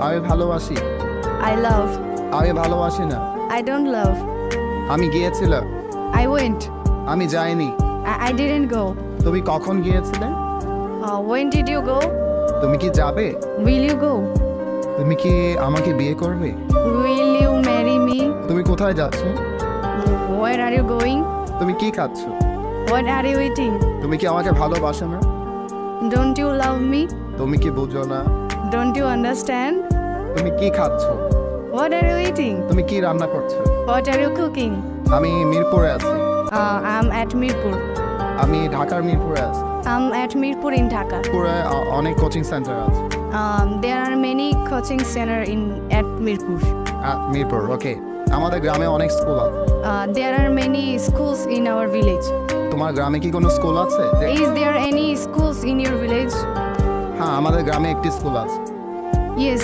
আমি ভালোবাসি। I love. আমি ভালোবাসি না। I don't love. আমি গিয়েছিলাম। I went. আমি যাইনি। I didn't go. তুমি কখন গিয়েছিলে? When did you go? তুমি কি যাবে? Will you go? তুমি কি আমাকে বিয়ে করবে? Will you marry me? তুমি কোথায় যাচ্ছ? Where are you going? তুমি কি খাচ্ছ? What are you eating? তুমি কি আমাকে ভালোবাসো না? Don't you love me? তুমি কি বুঝো না? Don't you understand? তুমি কি খাচ্ছ? What are you eating? তুমি কি রান্না করছো? What are you cooking? আমি মিরপুরে আছি। I'm at Mirpur. আমি ঢাকার মিরপুরে আছি। I'm at Mirpur in Dhaka. মিরপুরে অনেক কোচিং সেন্টার আছে। There are many coaching center at Mirpur. Mirpur, okay. আমাদের গ্রামে অনেক স্কুল আছে। There are many schools in our village. তোমার গ্রামে কি কোনো স্কুল আছে? Is there any schools in your village? হ্যাঁ, আমাদের গ্রামে একটি স্কুল আছে। Yes,